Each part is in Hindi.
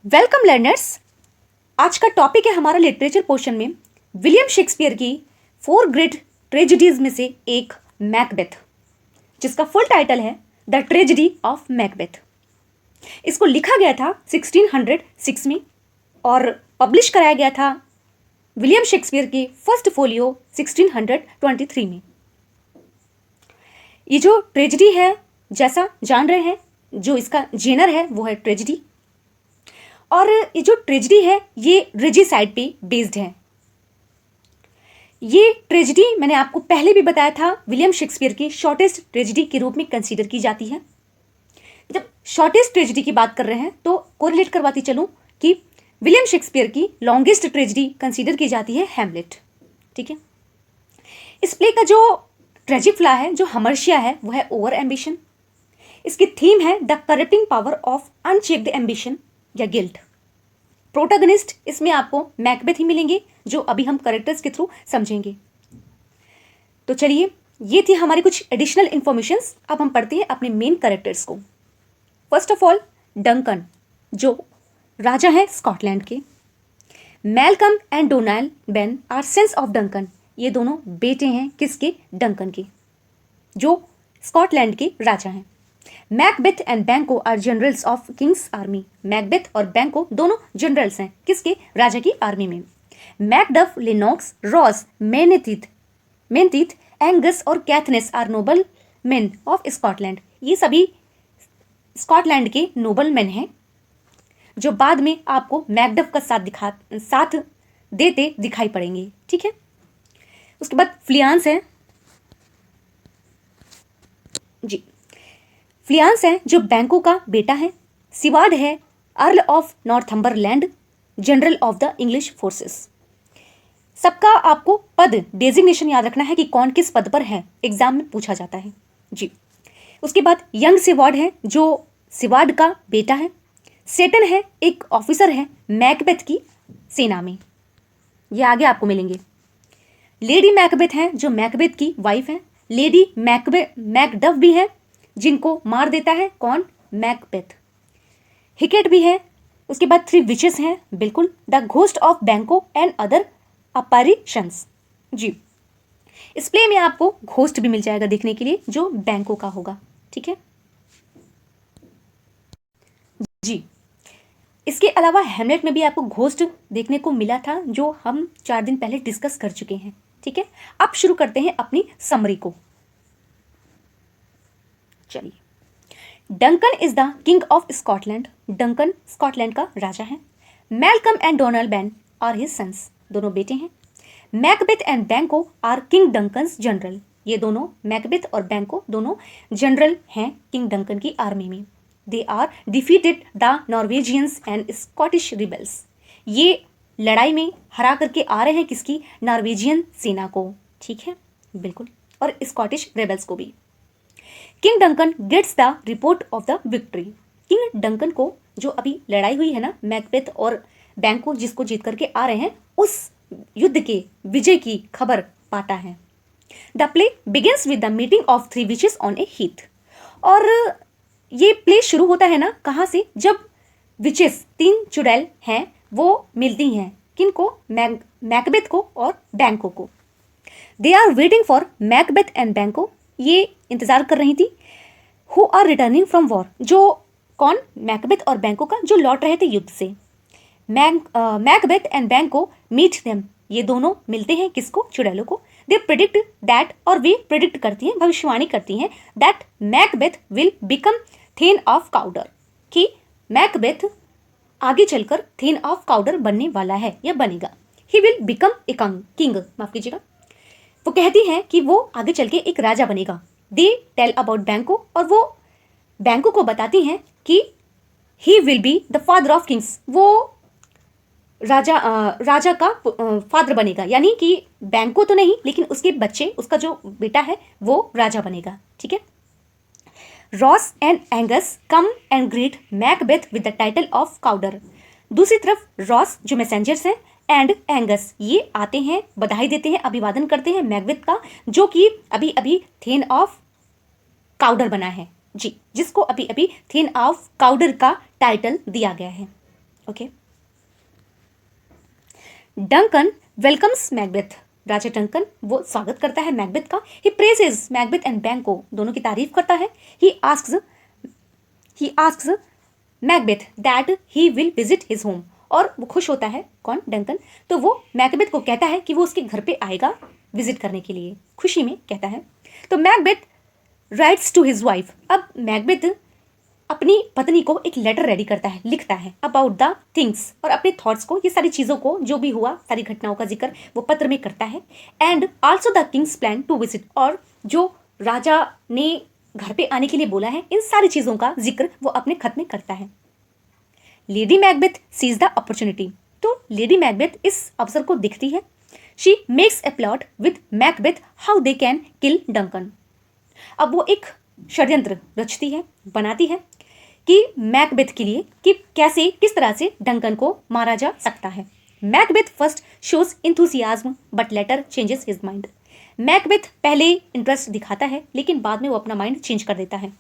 Welcome learners. आज का टॉपिक है हमारा लिटरेचर पोर्शन में विलियम शेक्सपियर की 4 ग्रेट ट्रेजेडीज में से एक मैकबेथ, जिसका फुल टाइटल है द ट्रेजेडी ऑफ मैकबेथ। इसको लिखा गया था 1606 में और पब्लिश कराया गया था विलियम शेक्सपियर की फर्स्ट फोलियो 1623 में। ये जो ट्रेजेडी है, जैसा जान रहे हैं, जो इसका जेनर है वो है ट्रेजेडी। और ये जो ट्रेजेडी है ये रेजिसाइड पे बेस्ड है। ये ट्रेजेडी मैंने आपको पहले भी बताया था विलियम शेक्सपियर की शॉर्टेस्ट ट्रेजेडी के रूप में कंसीडर की जाती है। जब शॉर्टेस्ट ट्रेजेडी की बात कर रहे हैं तो कोरिलेट करवाती चलूं कि विलियम शेक्सपियर की लॉन्गेस्ट ट्रेजेडी कंसीडर की जाती है हैमलेट। ठीक है, इस प्ले का जो ट्रेजिक फ्ला है, जो हमर्शिया है, वो है ओवर एम्बिशन। इसकी थीम है the corrupting power of unchecked ambition या गिल्ट। प्रोटैगनिस्ट इसमें आपको मैकबेथ ही मिलेंगे, जो अभी हम कैरेक्टर्स के थ्रू समझेंगे। तो चलिए, ये थी हमारी कुछ एडिशनल इंफॉर्मेशंस। अब हम पढ़ते हैं अपने मेन कैरेक्टर्स को। फर्स्ट ऑफ ऑल, डंकन, जो राजा हैं स्कॉटलैंड के। Malcolm and Donalbain are sons of Duncan, ये दोनों बेटे हैं किसके? डंकन के, जो स्कॉटलैंड के राजा हैं। Macbeth and Banquo are generals of king's army, Macbeth और बैंको दोनों जनरल्स हैं किसके? राजा की आर्मी में। Macduff, Lennox, Ross, Menteith, Angus और Caithness are noblemen of Scotland, ये सभी स्कॉटलैंड के नोबल मैन हैं, जो बाद में आपको मैकडफ का साथ देते दिखाई पड़ेंगे। ठीक है, उसके बाद फ्लियांस है जी। फ्लियांस है जो बैंको का बेटा है। सिवाड है earl of Northumberland, general of the English forces. सबका आपको पद डेजिग्नेशन याद रखना है कि कौन किस पद पर है, एग्जाम में पूछा जाता है जी। उसके बाद यंग सिवाड है जो सिवाड का बेटा है। सेटन है एक ऑफिसर है मैकबेथ की सेना में, ये आगे आपको मिलेंगे। लेडी मैकबेथ है जो मैकबेथ की वाइफ है। लेडी मैकडफ भी है जिनको मार देता है कौन? मैकबेथ। हिकेट भी है। उसके बाद 3 विचेस हैं, बिल्कुल, द घोस्ट ऑफ बैंको एंड अदर अपैरिशंस जी। इस प्ले में आपको घोस्ट भी मिल जाएगा देखने के लिए, जो बैंको का होगा। ठीक है जी। इसके अलावा हेमलेट में भी आपको घोस्ट देखने को मिला था, जो हम 4 दिन पहले डिस्कस कर चुके हैं। ठीक है, अब शुरू करते हैं अपनी समरी को। चलिए, Duncan is the king of Scotland, Duncan Scotland का राजा है। Malcolm and Donalbain are his sons, दोनों बेटे हैं। Macbeth and Banquo are king Duncan's general, ये दोनों मैकबेथ और बैंको दोनों जनरल हैं किंग डंकन की आर्मी में। They are defeated the Norwegians and Scottish rebels, ये लड़ाई में हरा करके आ रहे हैं किसकी? नॉर्वेजियन सेना को। ठीक है, बिल्कुल, और स्कॉटिश रेबल्स को भी। King Duncan gets the report of the victory, king Duncan को जो अभी लड़ाई हुई है ना मैकबेथ और बैंको, जिसको जीत करके आ रहे हैं, उस युद्ध के विजय की खबर पाता है। The play begins with the meeting of 3 witches on A Heath, और ये प्ले शुरू होता है ना कहाँ से? जब विचेस 3 चुड़ैल हैं वो मिलती हैं किनको? मैकबेथ को और बैंको को। They are waiting for Macbeth and Banquo, ये इंतजार कर रही थी। Who are returning from war, जो कौन? मैकबेथ और बैंको का, जो लौट रहे थे युद्ध से। मैकबेथ एंड बैंको मीट देम, ये दोनों मिलते हैं किसको? चुड़ैलों को। दे प्रेडिक्ट दैट, और वे प्रेडिक्ट करती हैं, भविष्यवाणी करती हैं, that Macbeth will become thane of Cawdor, कि मैकबेथ आगे चलकर थेन ऑफ काउडर बनने वाला है या बनेगा। He will become a king, माफ कीजिएगा, वो कहती हैं कि वो आगे चल के एक राजा बनेगा। दे टेल अबाउट बैंको, और वो बैंको को बताती हैं कि he will be the father of Kings, वो राजा का फादर बनेगा, यानी कि बैंको तो नहीं लेकिन उसके बच्चे, उसका जो बेटा है वो राजा बनेगा। ठीक है। Ross and Angus come and greet Macbeth with the title of Cawdor, दूसरी तरफ रॉस जो मैसेंजर्स हैं एंड एंगस ये आते हैं, बधाई देते हैं, अभिवादन करते हैं मैकबेथ का, जो कि अभी अभी थेन ऑफ काउडर बना है जी, जिसको अभी अभी थेन ऑफ काउडर का टाइटल दिया गया है। ओके। डंकन वेलकम्स मैकबेथ, राजा डंकन वो स्वागत करता है मैकबेथ का। ही प्रेजेस मैकबेथ एंड बैंको, दोनों की तारीफ करता है। ही asks Macbeth that he will visit his home, और वो खुश होता है कौन, डंकन, तो वो मैकबेथ को कहता है कि वो उसके घर पे आएगा विजिट करने के लिए, खुशी में कहता है। तो Macbeth writes to his wife, अब मैकबेथ अपनी पत्नी को एक लेटर रेडी करता है, लिखता है अबाउट द थिंग्स, और अपने थॉट्स को, ये सारी चीज़ों को जो भी हुआ, सारी घटनाओं का जिक्र वो पत्र में करता है। And also the king's plan to visit, और जो राजा ने घर पे आने के लिए बोला है, इन सारी चीज़ों का जिक्र वो अपने खत में करता है। Lady Macbeth seize the opportunity, तो लेडी मैकबेथ इस अवसर को दिखती है। She makes a plot with Macbeth how they can kill Duncan, अब वो एक षड्यंत्र रचती है, बनाती है कि मैकबेथ के लिए कि कैसे, किस तरह से डंकन को मारा जा सकता है। Macbeth first shows enthusiasm but later changes his mind, Macbeth पहले इंटरेस्ट दिखाता है लेकिन बाद में वो अपना माइंड चेंज कर देता है।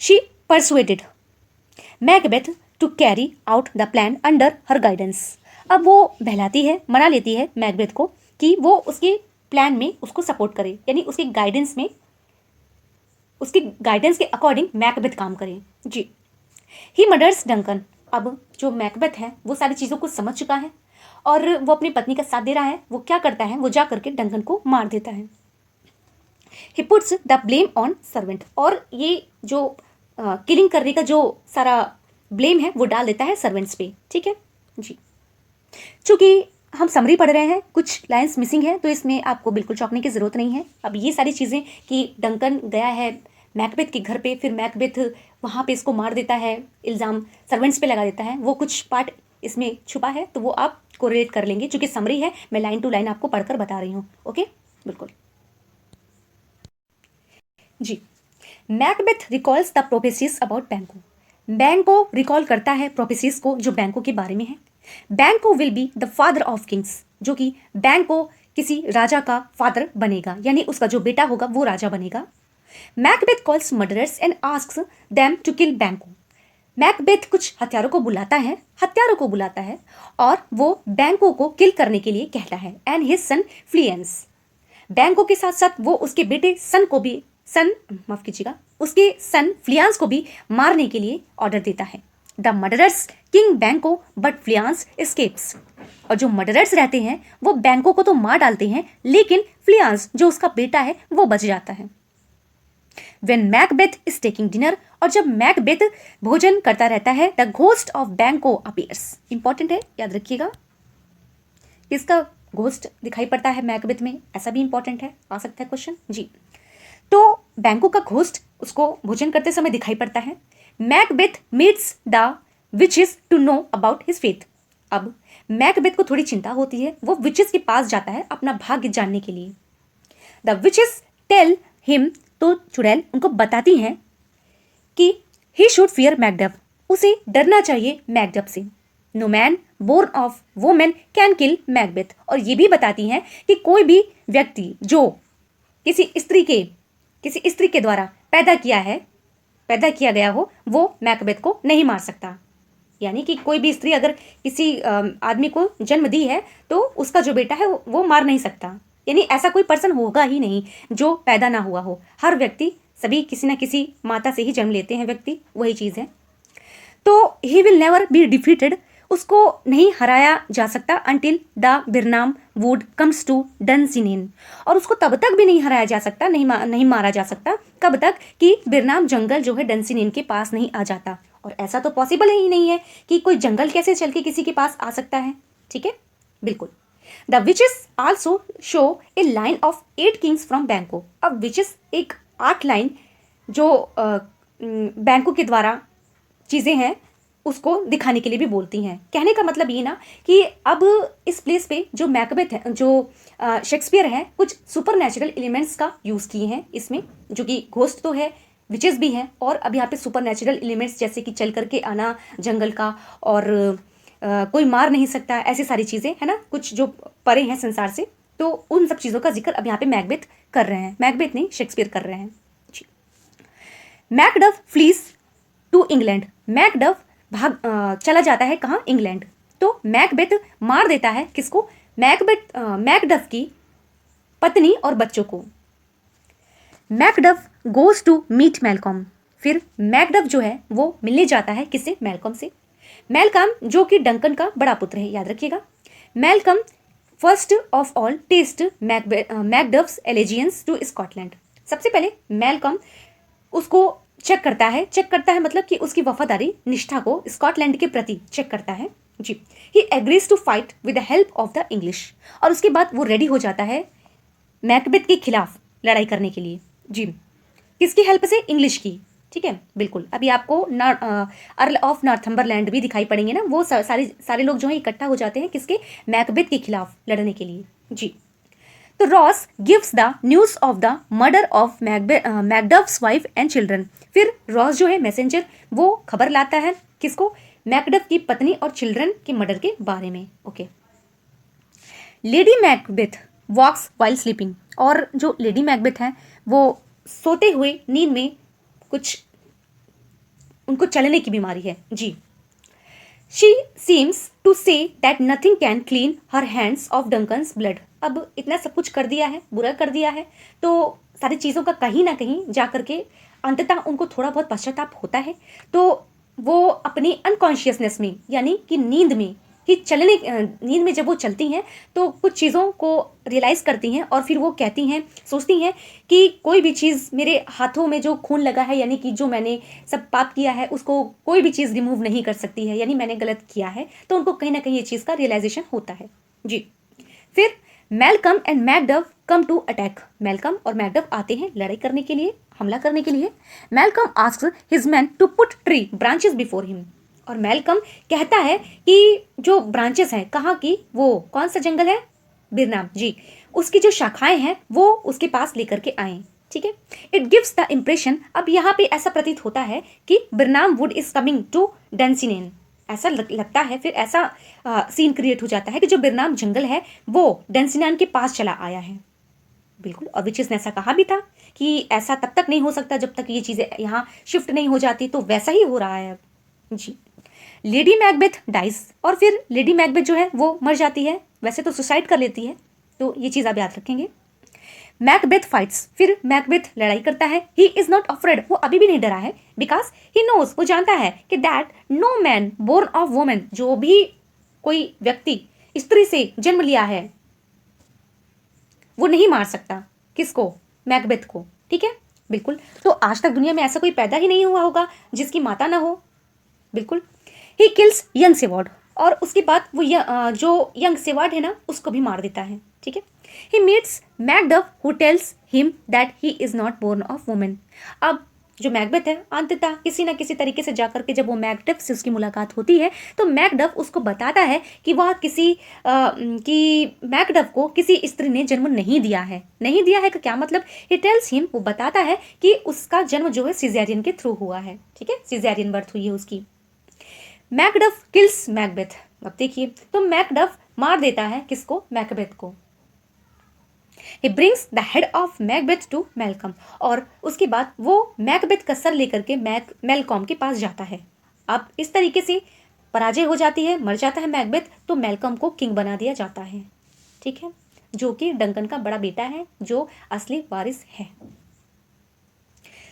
She persuaded Macbeth to carry out the plan under her guidance, अब वो बहलाती है, मना लेती है मैकबेथ को कि वो उसके प्लान में उसको सपोर्ट करे, यानी उसके गाइडेंस में, उसकी गाइडेंस के अकॉर्डिंग मैकबेथ काम करे। जी। ही मर्डर्स डंकन, अब जो मैकबेथ है वो सारी चीज़ों को समझ चुका है और वो अपनी पत्नी का साथ दे रहा है। वो क्या करता है, वो जा करके डंकन को मार देता है। He puts the blame on servant, और ये जो किलिंग करने का जो सारा ब्लेम है वो डाल देता है सर्वेंट्स पे। ठीक है जी। चूंकि हम समरी पढ़ रहे हैं, कुछ लाइंस मिसिंग है, तो इसमें आपको बिल्कुल चौंकने की ज़रूरत नहीं है। अब ये सारी चीज़ें कि डंकन गया है मैकबेथ के घर पे, फिर मैकबेथ वहाँ पे इसको मार देता है, इल्ज़ाम सर्वेंट्स पे लगा देता है, वो कुछ पार्ट इसमें छुपा है, तो वो आप कोरिलेट कर लेंगे। चूँकि समरी है, मैं लाइन टू लाइन आपको पढ़कर बता रही हूँ। ओके, बिल्कुल जी। Macbeth recalls the prophecies about Banquo, Banquo recall करता है प्रोफेसीज को जो बैंको के बारे में है। बैंको will be the father of Kings, जो कि बैंको किसी राजा का फादर बनेगा, यानी उसका जो बेटा होगा वो राजा बनेगा। Macbeth calls murderers and asks them to kill Banquo, Macbeth कुछ हत्यारों को बुलाता है और वो बैंको को किल करने के लिए कहता है। एंड हिज सन फ्लियंस, बैंको के साथ साथ वो उसके बेटे उसके सन फ्लियांस को भी मारने के लिए ऑर्डर देता है। द मर्डरर्स किंग बैंको बट फ्लियांस एस्केप्स, और जो मर्डरर्स रहते हैं वो बैंको को तो मार डालते हैं, लेकिन फ्लियांस जो उसका बेटा है वो बच जाता है। When Macbeth is taking dinner, और जब मैकबेथ भोजन करता रहता है, द घोस्ट ऑफ बैंको अपीयर्स, इंपॉर्टेंट है, याद रखिएगा, किसका घोस्ट दिखाई पड़ता है मैकबेथ में, ऐसा भी इंपॉर्टेंट है, आ सकता है क्वेश्चन जी। तो बैंको का घोस्ट उसको भोजन करते समय दिखाई पड़ता है। Macbeth meets the witches to know about his faith, अब मैकबेथ को थोड़ी चिंता होती है, वो विचेस के पास जाता है अपना भाग्य जानने के लिए। द विचेस टेल हिम, तो चुड़ैल उनको बताती हैं कि ही शुड फियर मैकडफ, उसे डरना चाहिए मैकडफ से। No man born of women can kill Macbeth, और ये भी बताती हैं कि कोई भी व्यक्ति जो किसी स्त्री के द्वारा पैदा किया गया हो, वो मैकबेथ को नहीं मार सकता। यानी कि कोई भी स्त्री अगर किसी आदमी को जन्म दी है तो उसका जो बेटा है वो मार नहीं सकता, यानी ऐसा कोई पर्सन होगा ही नहीं जो पैदा ना हुआ हो। हर व्यक्ति, सभी किसी ना किसी माता से ही जन्म लेते हैं व्यक्ति, वही चीज़ है। तो he will never be defeated, उसको नहीं हराया जा सकता until the Birnam wood comes to Dunsinane, और उसको तब तक भी नहीं हराया जा सकता, नहीं मारा जा सकता, कब तक कि बिरनाम जंगल जो है डनसिनेन के पास नहीं आ जाता। और ऐसा तो पॉसिबल ही नहीं है कि कोई जंगल कैसे चल के किसी के पास आ सकता है। ठीक है, बिल्कुल। The witches also show A line of 8 Kings from बैंको, अब विचेस एक 8 लाइन जो बैंको के द्वारा चीज़ें हैं उसको दिखाने के लिए भी बोलती हैं। कहने का मतलब ये ना कि अब इस प्लेस पे जो मैकबेथ है, जो शेक्सपियर है, कुछ सुपर नेचुरल एलिमेंट्स का यूज़ किए हैं इसमें, जो कि घोस्ट तो है, विचेस भी हैं, और अब यहाँ पे सुपर नेचुरल एलिमेंट्स जैसे कि चल करके आना जंगल का, और कोई मार नहीं सकता, ऐसी सारी चीज़ें है ना, कुछ जो परे हैं संसार से, तो उन सब चीज़ों का जिक्र अब यहाँ पे मैकबेथ कर रहे हैं, मैकबेथ नहीं शेक्सपियर कर रहे हैं जी। Macduff flees to England, Macduff चला जाता है कहाँ, इंग्लैंड। तो मैकबेथ मार देता है किसको, मैकडफ की पत्नी और बच्चों को। Macduff goes to meet Malcolm, फिर मैकडफ जो है वो मिलने जाता है किससे, मैलकॉम से। मैलकॉम जो कि डंकन का बड़ा पुत्र है, याद रखिएगा। Malcolm first of all test Macduff's allegiance to Scotland. सबसे पहले मैलकॉम उसको चेक करता है मतलब कि उसकी वफादारी, निष्ठा को स्कॉटलैंड के प्रति चेक करता है जी। He agrees to fight with the help of the English, और उसके बाद वो रेडी हो जाता है मैकबेथ के खिलाफ लड़ाई करने के लिए जी। किसकी हेल्प से, इंग्लिश की, ठीक है बिल्कुल। अभी आपको अर्ल ऑफ नॉर्थम्बरलैंड भी दिखाई पड़ेंगे ना, वो सारे लोग जो हैं इकट्ठा हो जाते हैं किसके, मैकबेथ के खिलाफ लड़ने के लिए जी। तो Ross gives the news of the murder of Macduff's wife and children. फिर रॉस जो है मैसेंजर, वो खबर लाता है किसको, मैकडफ की पत्नी और चिल्ड्रन के मर्डर के बारे में। ओके। लेडी मैकबेथ वॉक्स वाइल स्लीपिंग, और जो लेडी मैकबेथ है वो सोते हुए नींद में कुछ उनको चलने की बीमारी है जी। She seems to say that nothing can clean her hands of Duncan's blood. अब इतना सब कुछ कर दिया है, बुरा कर दिया है, तो सारी चीज़ों का कहीं ना कहीं जा करके अंततः उनको थोड़ा बहुत पश्चाताप होता है। तो वो अपनी अनकॉन्शियसनेस में, यानी कि नींद में जब वो चलती हैं तो कुछ चीज़ों को रियलाइज़ करती हैं, और फिर वो कहती हैं, सोचती हैं कि कोई भी चीज़ मेरे हाथों में जो खून लगा है, यानी कि जो मैंने सब पाप किया है उसको कोई भी चीज़ रिमूव नहीं कर सकती है, यानी मैंने गलत किया है। तो उनको कहीं ना कहीं ये चीज़ का रियलाइजेशन होता है जी। फिर Malcolm and Macduff come to attack. Malcolm और मैकडफ आते हैं लड़ाई करने के लिए, हमला करने के लिए। Malcolm asks his man to put tree branches before him, और मैलकम कहता है कि जो ब्रांचेस हैं, कहाँ की, वो कौन सा जंगल है, बिरनाम जी, उसकी जो शाखाएं हैं वो उसके पास लेकर के आए, ठीक है। इट गिव्स द इम्प्रेशन, अब यहाँ पे ऐसा प्रतीत होता है कि बिरनाम वुड इज कमिंग टू डेंसिनेन, ऐसा लगता है, फिर ऐसा सीन क्रिएट हो जाता है कि जो बिरनाम जंगल है वो डेंसिनान के पास चला आया है, बिल्कुल। और विचेस ने ऐसा कहा भी था कि ऐसा तब तक नहीं हो सकता जब तक ये चीज़ें यहाँ शिफ्ट नहीं हो जाती, तो वैसा ही हो रहा है जी। लेडी मैकबेथ डाइज, और फिर लेडी मैकबेथ जो है वो मर जाती है, वैसे तो सुसाइड कर लेती है, तो ये चीज़ आप याद रखेंगे। मैकबेथ फाइट्स, फिर मैकबेथ लड़ाई करता है। ही इज नॉट अफ्रेड, वो अभी भी नहीं डरा है, बिकॉज ही नोज, वो जानता है कि that no man born of women, जो भी कोई व्यक्ति स्त्री से जन्म लिया है वो नहीं मार सकता किसको, मैकबेथ को, ठीक है बिल्कुल। तो आज तक दुनिया में ऐसा कोई पैदा ही नहीं हुआ होगा जिसकी माता ना हो, बिल्कुल। ही किल्स यंग सेवार्ड, और उसके बाद वो जो यंग सेवार्ड है ना उसको भी मार देता है, ठीक है। He meets Macduff who tells him that he is not born of women. अब जो मैकबेथ है अंततः किसी ना किसी तरीके से जाकर के जब वो मैकडफ से उसकी मुलाकात होती है तो मैकडफ उसको बताता है कि वह कि मैकडफ को किसी स्त्री ने जन्म नहीं दिया है। नहीं दिया है का क्या मतलब, ही टेल्स हिम, वो बताता है कि उसका जन्म जो है सिजेरियन के थ्रू हुआ है, ठीक है, सिजेरियन बर्थ हुई है उसकी। मैकडफ किल्स मैकबेथ, अब देखिए, तो मैकडफ मार देता है किसको, मैकबेथ को। He brings the head of Macbeth to Malcolm, और उसके बाद वो मैकबेथ का सर लेकर के मेलकॉम के पास जाता है। अब इस तरीके से पराजय हो जाती है, मर जाता है मैकबेथ, तो मेलकॉम को किंग बना दिया जाता है, ठीक है, जो कि डंकन का बड़ा बेटा है, जो असली वारिस है।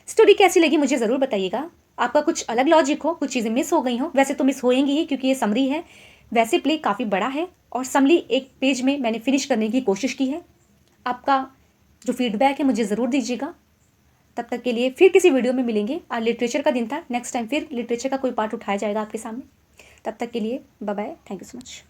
स्टोरी कैसी लगी मुझे ज़रूर बताइएगा। आपका कुछ अलग लॉजिक हो, कुछ चीज़ें मिस हो गई हो, वैसे तो मिस होएंगी ही क्योंकि ये समरी है, वैसे प्ले काफ़ी बड़ा है और समरी एक पेज में मैंने फिनिश करने की कोशिश की है। आपका जो फीडबैक है मुझे ज़रूर दीजिएगा। तब तक के लिए फिर किसी वीडियो में मिलेंगे। आज लिटरेचर का दिन था, नेक्स्ट टाइम फिर लिटरेचर का कोई पार्ट उठाया जाएगा आपके सामने। तब तक के लिए bye bye, thank you so much.